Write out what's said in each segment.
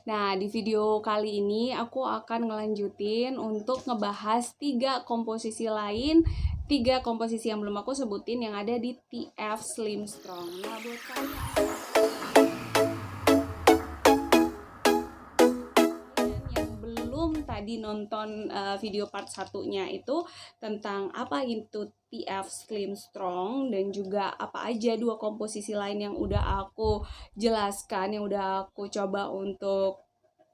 Nah, di video kali ini aku akan ngelanjutin untuk ngebahas 3 komposisi lain, 3 komposisi yang belum aku sebutin yang ada di TF Slim Strong. Nah, buat kalian yang belum tadi nonton video part satunya itu tentang apa itu TF Slim Strong dan juga apa aja 2 komposisi lain yang udah aku jelaskan, yang udah aku coba untuk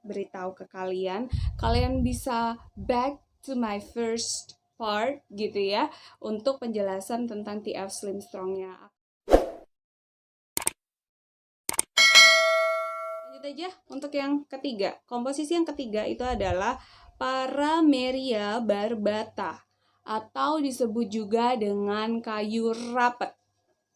beritahu ke kalian, kalian bisa back to my first part gitu ya untuk penjelasan tentang TF Slim Strong-nya. Lanjut aja untuk yang ketiga. Komposisi yang ketiga itu adalah Parameria barbata atau disebut juga dengan kayu rapet.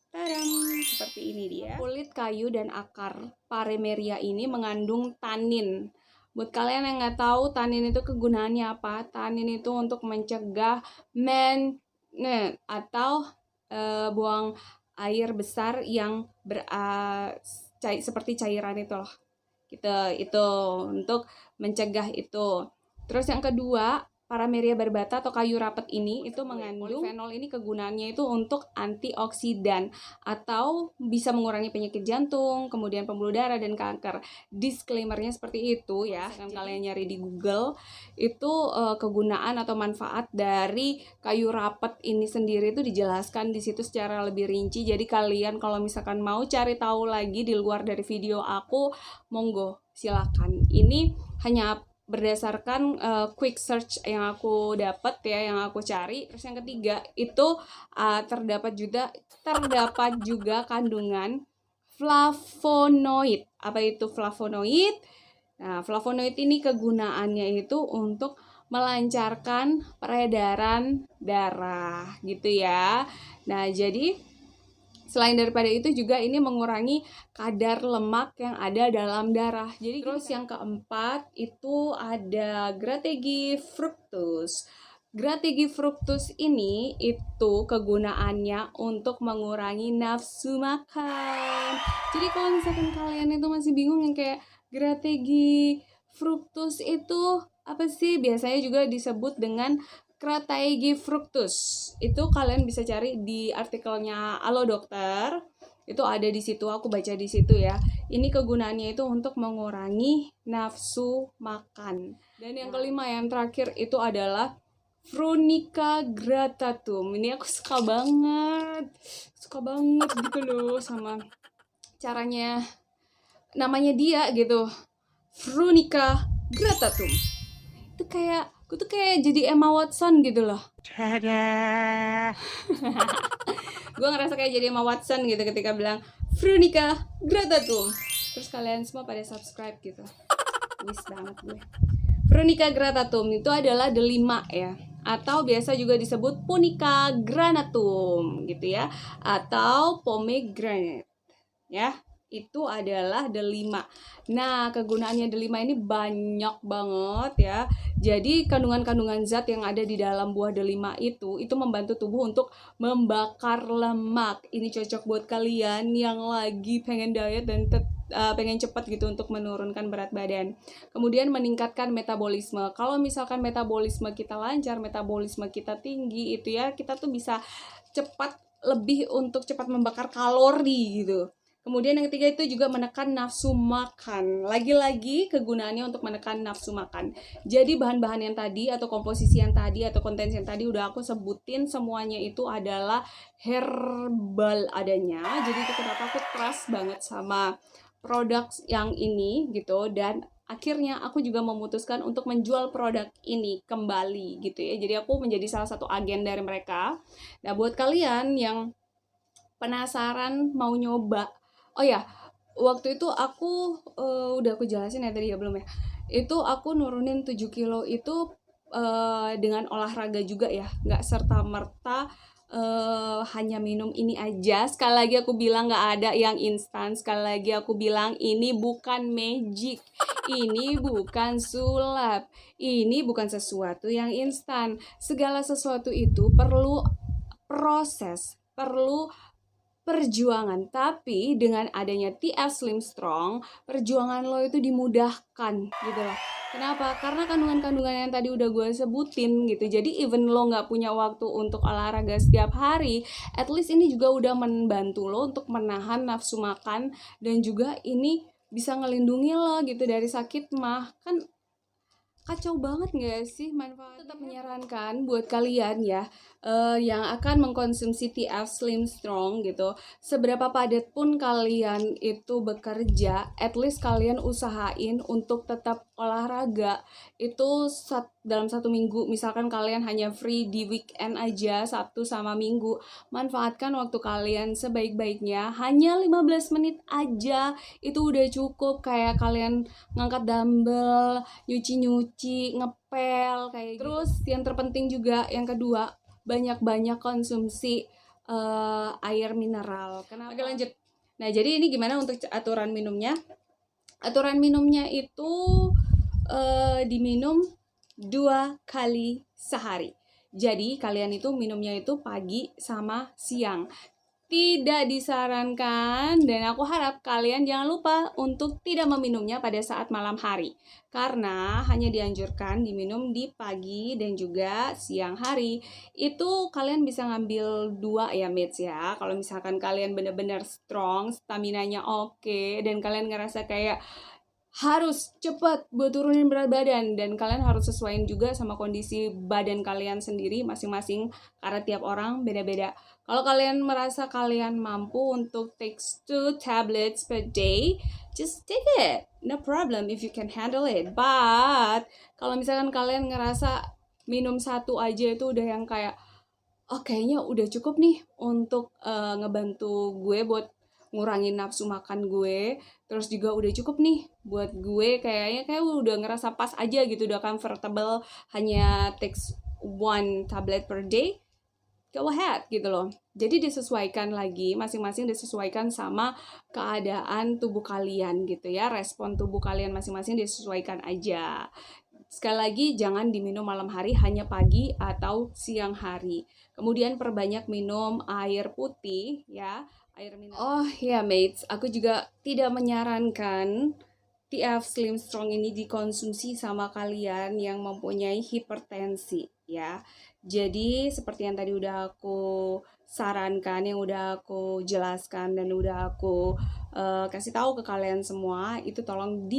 Tadam, seperti ini dia. Kulit kayu dan akar Parameria ini mengandung tanin. Buat kalian yang nggak tahu tanin itu kegunaannya apa, tanin itu untuk mencegah atau buang air besar yang seperti cairan itu loh. Gitu, itu untuk mencegah itu. Terus yang kedua, Parameria barbata atau kayu rapet ini itu mengandung polifenol. Ini kegunaannya itu untuk antioksidan atau bisa mengurangi penyakit jantung, kemudian pembuluh darah dan kanker. Disclaimernya seperti itu ya. Kan kalian nyari di Google itu kegunaan atau manfaat dari kayu rapet ini sendiri itu dijelaskan di situ secara lebih rinci. Jadi kalian kalau misalkan mau cari tahu lagi di luar dari video aku, monggo silakan. Ini hanya berdasarkan quick search yang aku dapat ya, yang aku cari. Terus yang ketiga itu terdapat juga kandungan flavonoid. Apa itu flavonoid? Nah, flavonoid ini kegunaannya itu untuk melancarkan peredaran darah gitu ya. Nah, jadi selain daripada itu juga ini mengurangi kadar lemak yang ada dalam darah. Jadi terus yang keempat itu ada Grategi fructus. Grategi fructus ini itu kegunaannya untuk mengurangi nafsu makan. Jadi kalau misalkan kalian itu masih bingung yang kayak Grategi fructus itu apa sih? Biasanya juga disebut dengan Grategi fructus. Itu kalian bisa cari di artikelnya Halo Dokter. Itu ada di situ, aku baca di situ ya. Ini kegunaannya itu untuk mengurangi nafsu makan. Dan yang kelima, yang terakhir itu adalah Frunica gratatum. Ini aku suka banget gitu loh sama caranya, namanya dia gitu, Frunica gratatum. Itu kayak gue tuh kayak jadi Emma Watson gitu loh. Gue ngerasa kayak jadi Emma Watson gitu ketika bilang Frunica gratatum. Terus kalian semua pada subscribe gitu. Wis banget gue. Frunica gratatum itu adalah delima ya, atau biasa juga disebut Punica granatum gitu ya, atau pomegranate ya. Itu adalah delima. Nah, kegunaannya delima ini banyak banget ya. Jadi kandungan-kandungan zat yang ada di dalam buah delima itu membantu tubuh untuk membakar lemak. Ini cocok buat kalian yang lagi pengen diet dan pengen cepat gitu untuk menurunkan berat badan. Kemudian meningkatkan metabolisme. Kalau misalkan metabolisme kita lancar, metabolisme kita tinggi itu ya, kita tuh bisa lebih untuk cepat membakar kalori gitu. Kemudian yang ketiga itu juga menekan nafsu makan. Lagi-lagi kegunaannya untuk menekan nafsu makan. Jadi bahan-bahan yang tadi atau komposisi yang tadi atau konten yang tadi udah aku sebutin semuanya itu adalah herbal adanya. Jadi itu kenapa aku trust banget sama produk yang ini gitu, dan akhirnya aku juga memutuskan untuk menjual produk ini kembali gitu ya. Jadi aku menjadi salah satu agen dari mereka. Nah, buat kalian yang penasaran mau nyoba, oh ya, waktu itu aku udah aku jelasin ya tadi ya belum ya. Itu aku nurunin 7 kilo itu dengan olahraga juga ya, nggak serta-merta hanya minum ini aja. Sekali lagi aku bilang nggak ada yang instan. Sekali lagi aku bilang ini bukan magic, ini bukan sulap, ini bukan sesuatu yang instan. Segala sesuatu itu perlu proses, perlu perjuangan. Tapi dengan adanya TF Slim Strong, perjuangan lo itu dimudahkan gitu loh. Kenapa? Karena kandungan-kandungan yang tadi udah gue sebutin gitu. Jadi even lo nggak punya waktu untuk olahraga setiap hari, at least ini juga udah membantu lo untuk menahan nafsu makan, dan juga ini bisa ngelindungi lo gitu dari sakit mah. Kan kacau banget gak sih manfaatnya? Tetap menyarankan buat kalian ya, yang akan mengkonsumsi TF Slim Strong gitu, seberapa padat pun kalian itu bekerja, at least kalian usahain untuk tetap olahraga. Itu dalam 1 minggu, misalkan kalian hanya free di weekend aja, Sabtu sama Minggu, manfaatkan waktu kalian sebaik-baiknya. Hanya 15 menit aja itu udah cukup. Kayak kalian ngangkat dumbbell, nyuci-nyuci, ngepel kayak gitu. Terus yang terpenting juga yang kedua, banyak-banyak konsumsi air mineral. Kenapa? Oke, lanjut. Nah, jadi ini gimana untuk aturan minumnya? Aturan minumnya itu diminum 2 kali sehari. Jadi kalian itu minumnya itu pagi sama siang. Tidak disarankan, dan aku harap kalian jangan lupa untuk tidak meminumnya pada saat malam hari, karena hanya dianjurkan diminum di pagi dan juga siang hari. Itu kalian bisa ngambil 2 ya mates ya. Kalau misalkan kalian benar-benar strong, staminanya oke, dan kalian ngerasa kayak harus cepat buat turunin berat badan, dan kalian harus sesuaiin juga sama kondisi badan kalian sendiri masing-masing, karena tiap orang beda-beda. Kalau kalian merasa kalian mampu untuk take 2 tablets per day, just take it, no problem if you can handle it. But kalau misalkan kalian ngerasa minum 1 aja itu udah yang kayak kayaknya udah cukup nih untuk ngebantu gue buat ngurangin nafsu makan gue, terus juga udah cukup nih buat gue kayak udah ngerasa pas aja gitu, udah comfortable, hanya takes 1 tablet per day, go ahead gitu loh. Jadi disesuaikan lagi, masing-masing disesuaikan sama keadaan tubuh kalian gitu ya, respon tubuh kalian masing-masing disesuaikan aja. Sekali lagi, jangan diminum malam hari, hanya pagi atau siang hari. Kemudian perbanyak minum air putih ya, air mineral. Oh ya mates, aku juga tidak menyarankan TF Slim Strong ini dikonsumsi sama kalian yang mempunyai hipertensi ya. Jadi seperti yang tadi udah aku sarankan, yang udah aku jelaskan dan udah aku kasih tahu ke kalian semua, itu tolong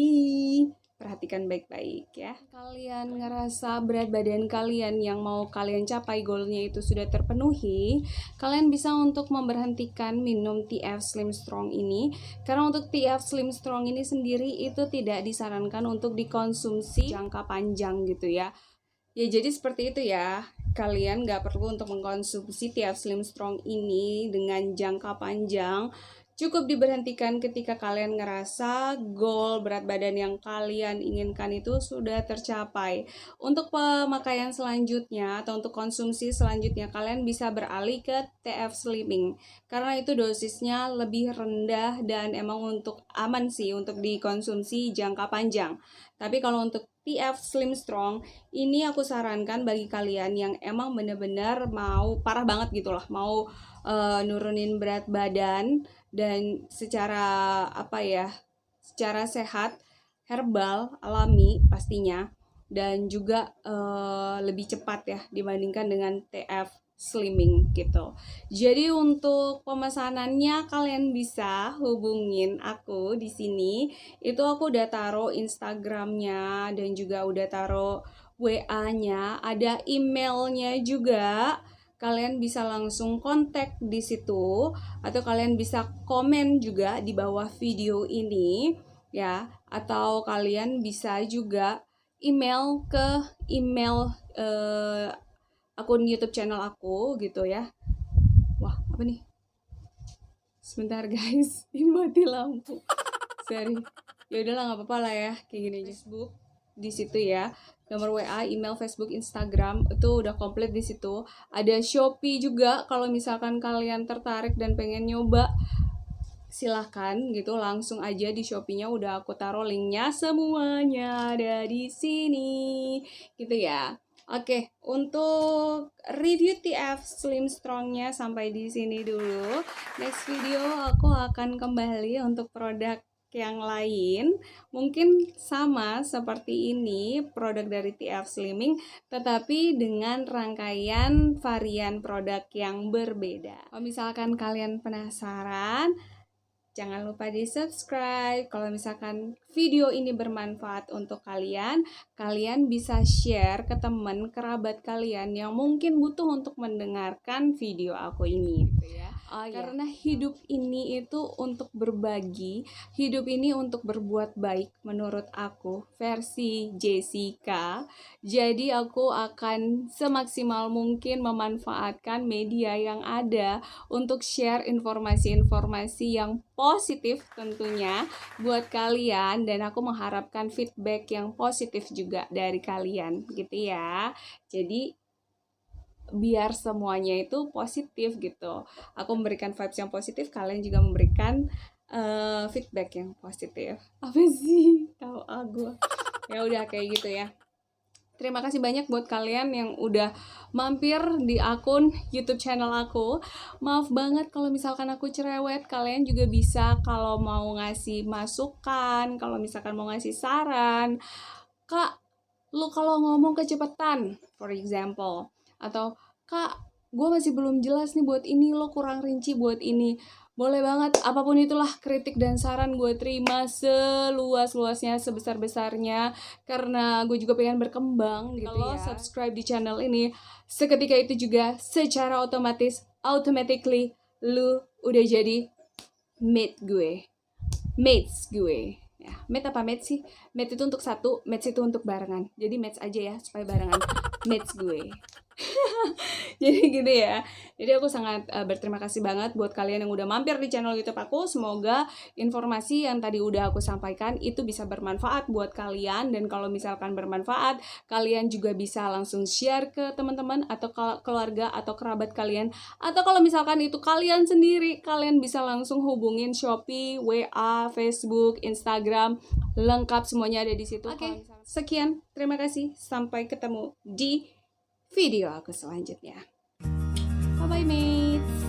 perhatikan baik-baik ya. Kalian ngerasa berat badan kalian yang mau kalian capai goalnya itu sudah terpenuhi, kalian bisa untuk memberhentikan minum TF Slim Strong ini. Karena untuk TF Slim Strong ini sendiri itu tidak disarankan untuk dikonsumsi jangka panjang gitu ya. Ya jadi seperti itu ya. Kalian gak perlu untuk mengkonsumsi TF Slim Strong ini dengan jangka panjang. Cukup diberhentikan ketika kalian ngerasa goal berat badan yang kalian inginkan itu sudah tercapai. Untuk pemakaian selanjutnya atau untuk konsumsi selanjutnya, kalian bisa beralih ke TF Slimming, karena itu dosisnya lebih rendah dan emang untuk aman sih untuk dikonsumsi jangka panjang. Tapi kalau untuk TF Slim Strong, ini aku sarankan bagi kalian yang emang bener-bener mau parah banget gitu lah, mau nurunin berat badan dan secara secara sehat, herbal, alami pastinya, dan juga lebih cepat ya dibandingkan dengan TF Slimming gitu. Jadi untuk pemesanannya kalian bisa hubungin aku di sini. Itu aku udah taruh Instagramnya dan juga udah taruh WA-nya, ada emailnya juga. Kalian bisa langsung kontak di situ, atau kalian bisa komen juga di bawah video ini ya, atau kalian bisa juga email ke email akun YouTube channel aku gitu ya. Wah, apa nih? Sebentar guys, ini mati lampu. Sorry. Ya udahlah, nggak apa-apa lah ya, kayak gini aja. Facebook di situ ya. Nomor WA, email, Facebook, Instagram itu udah komplit di situ. Ada Shopee juga kalau misalkan kalian tertarik dan pengen nyoba. Silahkan gitu, langsung aja di Shopee-nya udah aku taruh linknya, semuanya ada di sini gitu ya. Oke, untuk review TF Slim Strongnya sampai di sini dulu. Next video aku akan kembali untuk produk yang lain. Mungkin sama seperti ini, produk dari TF Slimming, tetapi dengan rangkaian varian produk yang berbeda. Kalau misalkan kalian penasaran, jangan lupa di subscribe. Kalau misalkan video ini bermanfaat untuk kalian, kalian bisa share ke teman kerabat kalian yang mungkin butuh untuk mendengarkan video aku ini, gitu ya. Karena hidup ini itu untuk berbagi, hidup ini untuk berbuat baik menurut aku, versi Jessica. Jadi aku akan semaksimal mungkin memanfaatkan media yang ada untuk share informasi-informasi yang positif tentunya buat kalian, dan aku mengharapkan feedback yang positif juga dari kalian gitu ya. Jadi biar semuanya itu positif gitu. Aku memberikan vibes yang positif, kalian juga memberikan feedback yang positif. Apa sih? Tahu aku. Ya udah kayak gitu ya. Terima kasih banyak buat kalian yang udah mampir di akun YouTube channel aku. Maaf banget kalau misalkan aku cerewet. Kalian juga bisa kalau mau ngasih masukan, kalau misalkan mau ngasih saran. Kak, lu kalau ngomong kecepatan, for example. Atau, Kak, gue masih belum jelas nih buat ini, lo kurang rinci buat ini. Boleh banget, apapun itulah kritik dan saran gue terima seluas-luasnya, sebesar-besarnya. Karena gue juga pengen berkembang gitu ya. Kalau subscribe di channel ini, seketika itu juga secara otomatis, automatically, lu udah jadi mate gue. Mates gue. Ya, mate apa mate sih? Mate itu untuk satu, mates itu untuk barengan. Jadi mates aja ya, supaya barengan. Mates gue. Jadi gitu ya. Jadi aku sangat berterima kasih banget buat kalian yang udah mampir di channel YouTube aku. Semoga informasi yang tadi udah aku sampaikan itu bisa bermanfaat buat kalian. Dan kalau misalkan bermanfaat, kalian juga bisa langsung share ke teman-teman atau keluarga atau kerabat kalian. Atau kalau misalkan itu kalian sendiri, kalian bisa langsung hubungin Shopee, WA, Facebook, Instagram. Lengkap semuanya ada di situ. Oke, sekian. Terima kasih. Sampai ketemu di video aku selanjutnya. Bye bye mates.